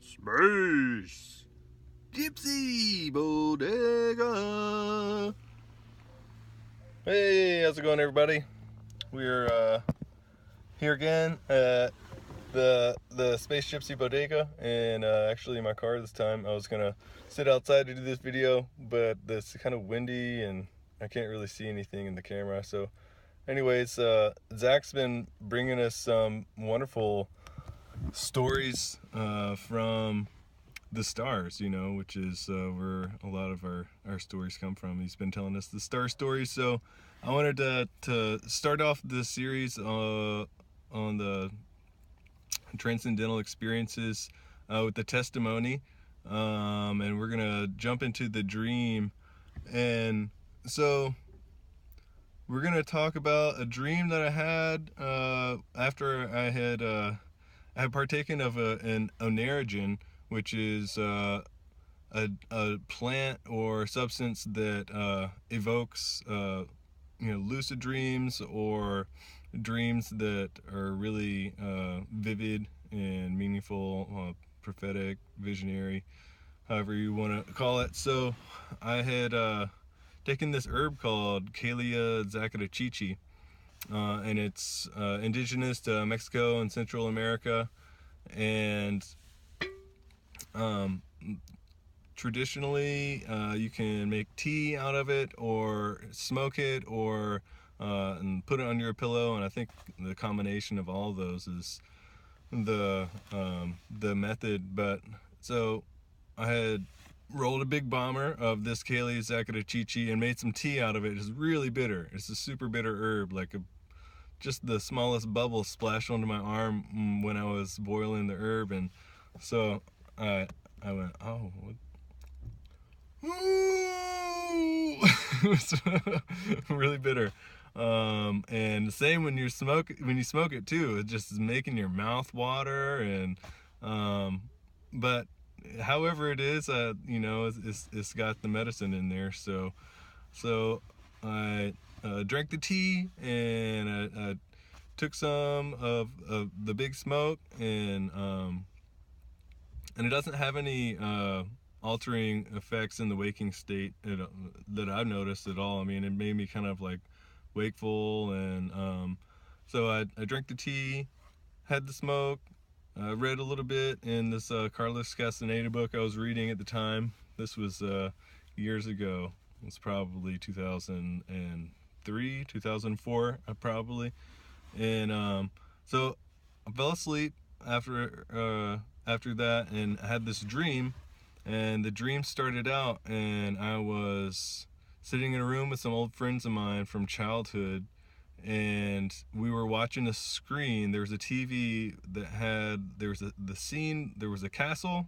Space Gypsy Bodega. Hey, how's it going, everybody? We're here again at the Space Gypsy Bodega, and actually in my car this time. I was gonna sit outside to do this video, but it's kind of windy and I can't really see anything in the camera. So anyways, Zach's been bringing us some wonderful stories from the stars, you know, which is where a lot of our stories come from. He's been telling us the star stories, so I wanted to start off this series on the transcendental experiences with the testimony, and we're gonna jump into the dream. And so we're gonna talk about a dream that I had after I had partaken of an onarogen, which is a plant or substance that evokes lucid dreams, or dreams that are really vivid and meaningful, prophetic, visionary, however you want to call it. So I had taken this herb called Zacatchichi, and it's indigenous to Mexico and Central America, and traditionally you can make tea out of it, or smoke it, or and put it on your pillow, and I think the combination of all of those is the method. But so I had rolled a big bomber of this Zacatchichi and made some tea out of it. It's really bitter. It's a super bitter herb, like just the smallest bubble splashed onto my arm when I was boiling the herb. And so I went, oh, what? It was really bitter. And the same when you smoke it too. It just is making your mouth water. And but however it is, it's got the medicine in there. So I drank the tea, and I took some of the big smoke, and it doesn't have any altering effects in the waking state that I've noticed at all. I mean, it made me kind of like wakeful, and so I drank the tea, had the smoke, read a little bit in this Carlos Castaneda book I was reading at the time. This was years ago. It was probably 2003, 2004, probably. And so I fell asleep after that, and I had this dream. And the dream started out, and I was sitting in a room with some old friends of mine from childhood, and we were watching a screen. There was a TV that had, there was a castle,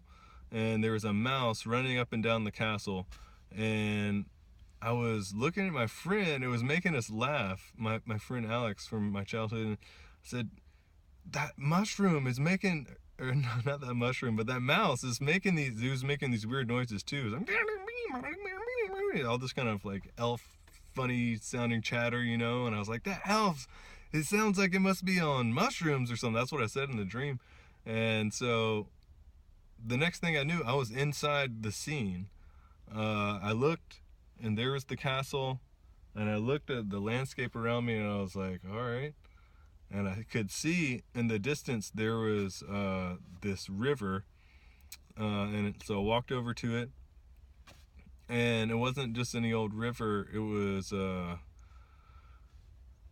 and there was a mouse running up and down the castle. And I was looking at my friend. It was making us laugh, my friend Alex from my childhood. And I said, that mushroom is making, or not that mushroom, but that mouse is making these, he was making these weird noises too. All this kind of like elf funny sounding chatter, you know. And I was like, that elf, it sounds like it must be on mushrooms or something. That's what I said in the dream. And so the next thing I knew, I was inside the scene. I looked, and there was the castle, and I looked at the landscape around me, and I was like, all right. And I could see in the distance there was this river, and so I walked over to it, and it wasn't just any old river. It was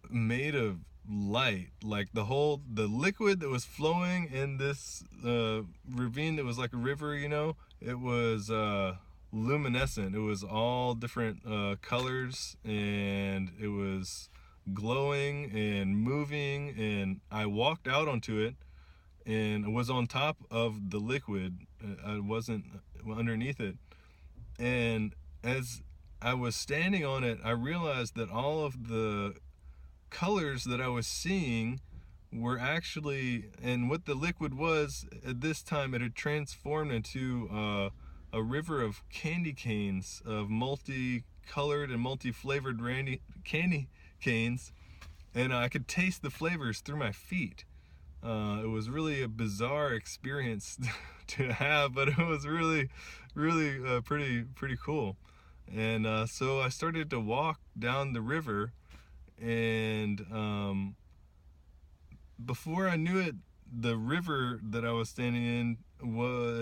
made of light, like the liquid that was flowing in this ravine that was like a river, you know. It was luminescent. It was all different colors, and it was glowing and moving, and I walked out onto it and was on top of the liquid. I wasn't underneath it. And as I was standing on it, I realized that all of the colors that I was seeing were actually, and what the liquid was at this time, it had transformed into a river of candy canes, of multi-colored and multi-flavored candy canes, and I could taste the flavors through my feet. It was really a bizarre experience to have, but it was really, really pretty cool. And so I started to walk down the river, and before I knew it, the river that I was standing in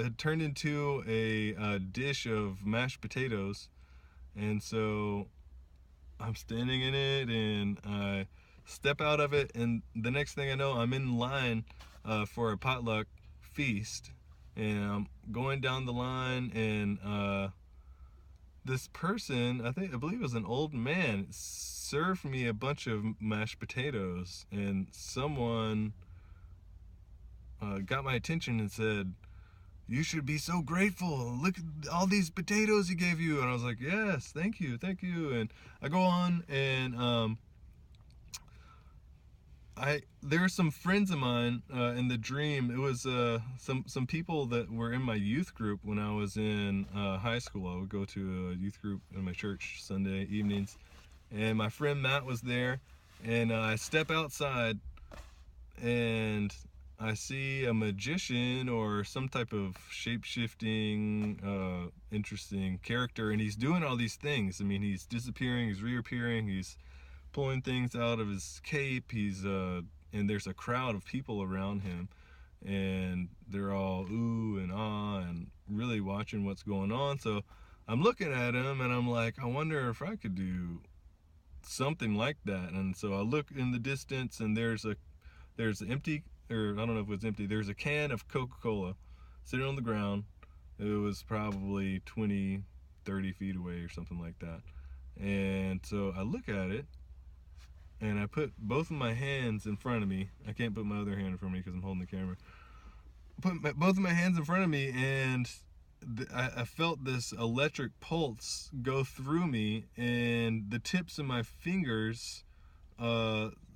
had turned into a dish of mashed potatoes. And so I'm standing in it, and I step out of it, and the next thing I know, I'm in line for a potluck feast, and I'm going down the line, and this person, I believe it was an old man, served me a bunch of mashed potatoes, and someone got my attention and said, "You should be so grateful. Look at all these potatoes he gave you." And I was like, "Yes, thank you, thank you." And I go on, and there were some friends of mine in the dream. It was some people that were in my youth group when I was in high school. I would go to a youth group in my church Sunday evenings, and my friend Matt was there. And I step outside, and I see a magician or some type of shape-shifting, interesting character, and he's doing all these things. I mean, he's disappearing, he's reappearing, he's pulling things out of his cape. And there's a crowd of people around him, and they're all ooh and ah and really watching what's going on. So I'm looking at him, and I'm like, I wonder if I could do something like that. And so I look in the distance, and there's empty, or I don't know if it was empty, there's a can of Coca-Cola sitting on the ground. It was probably 20-30 feet away or something like that. And so I look at it, and I put both of my hands in front of me. I can't put my other hand in front of me because I'm holding the camera. Both of my hands in front of me, and I felt this electric pulse go through me, and the tips of my fingers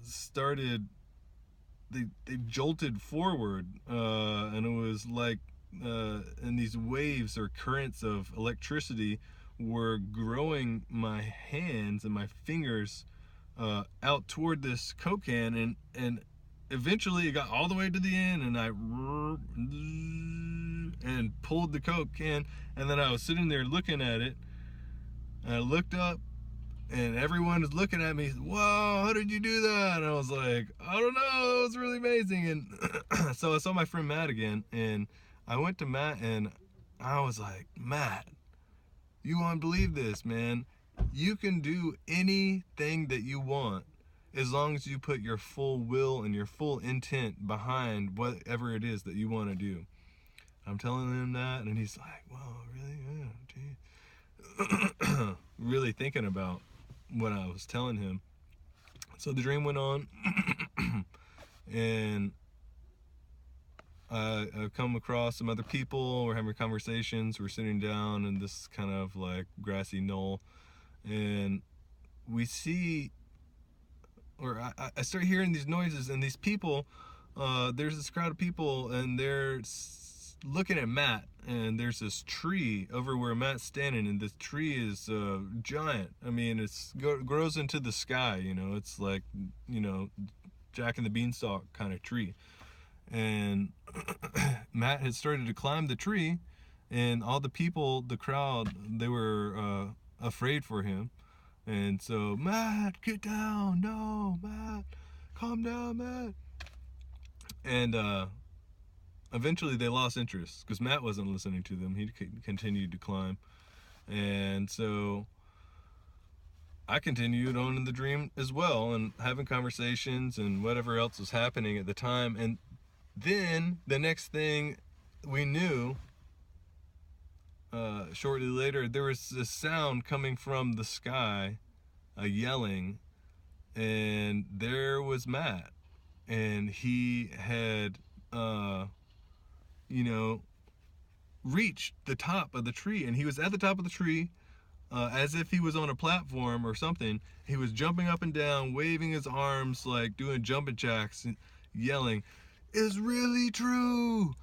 started, they jolted forward, and it was like, and these waves or currents of electricity were growing my hands and my fingers out toward this Coke can, and eventually it got all the way to the end, and I pulled the Coke can, and then I was sitting there looking at it, and I looked up, and everyone was looking at me. "Whoa, how did you do that?" And I was like, "I don't know, it was really amazing." And so I saw my friend Matt again, and I went to Matt, and I was like, "Matt, you won't believe this, man. You can do anything that you want as long as you put your full will and your full intent behind whatever it is that you want to do." I'm telling him that, and he's like, "Whoa, really? Yeah, geez." Really thinking about what I was telling him. So the dream went on, and I've come across some other people. We're having conversations. We're sitting down in this kind of like grassy knoll, and we see, or I start hearing these noises, and these people, there's this crowd of people, and they're looking at Matt, and there's this tree over where Matt's standing, and this tree is giant. I mean, it's grows into the sky, you know. It's like, you know, Jack and the Beanstalk kind of tree. And Matt had started to climb the tree, and all the people, the crowd, they were afraid for him. And so, "Matt, get down. No, Matt, calm down, Matt." And eventually they lost interest because Matt wasn't listening to them. He continued to climb. And so I continued on in the dream as well, and having conversations and whatever else was happening at the time. And then the next thing we knew, shortly later, there was this sound coming from the sky, a yelling, and there was Matt, and he had reached the top of the tree, and he was at the top of the tree, as if he was on a platform or something. He was jumping up and down, waving his arms, like doing jumping jacks, and yelling, "It's really true.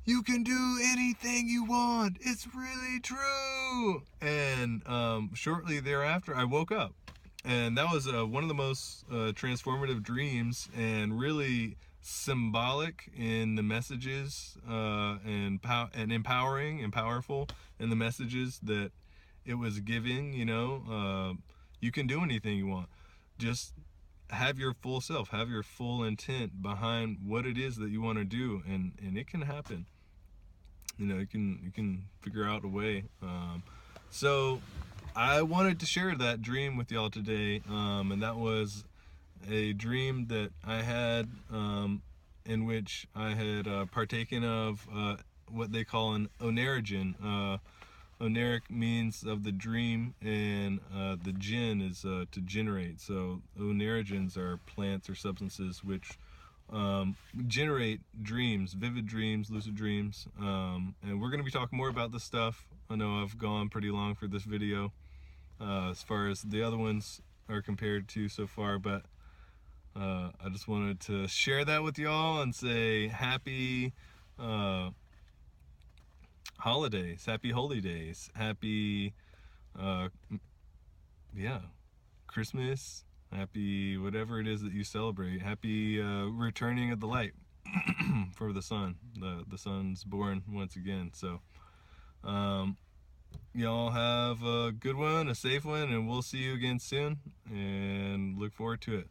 You can do anything you want. It's really true." And shortly thereafter, I woke up. And that was one of the most transformative dreams, and really symbolic in the messages, and empowering and powerful in the messages that it was giving. You know, you can do anything you want. Just have your full self, have your full intent behind what it is that you want to do, and it can happen. You know, you can figure out a way. So I wanted to share that dream with y'all today, and that was a dream that I had, in which I had partaken of what they call an onerigen. Oneric means of the dream, and the gen is to generate. So onerigens are plants or substances which generate dreams, vivid dreams, lucid dreams. And we're going to be talking more about this stuff. I know I've gone pretty long for this video, as far as the other ones are compared to so far, but I just wanted to share that with y'all and say happy holidays, happy holy days, happy Christmas, happy whatever it is that you celebrate, happy returning of the light for the sun. The sun's born once again. So y'all have a good one, a safe one, and we'll see you again soon, and look forward to it.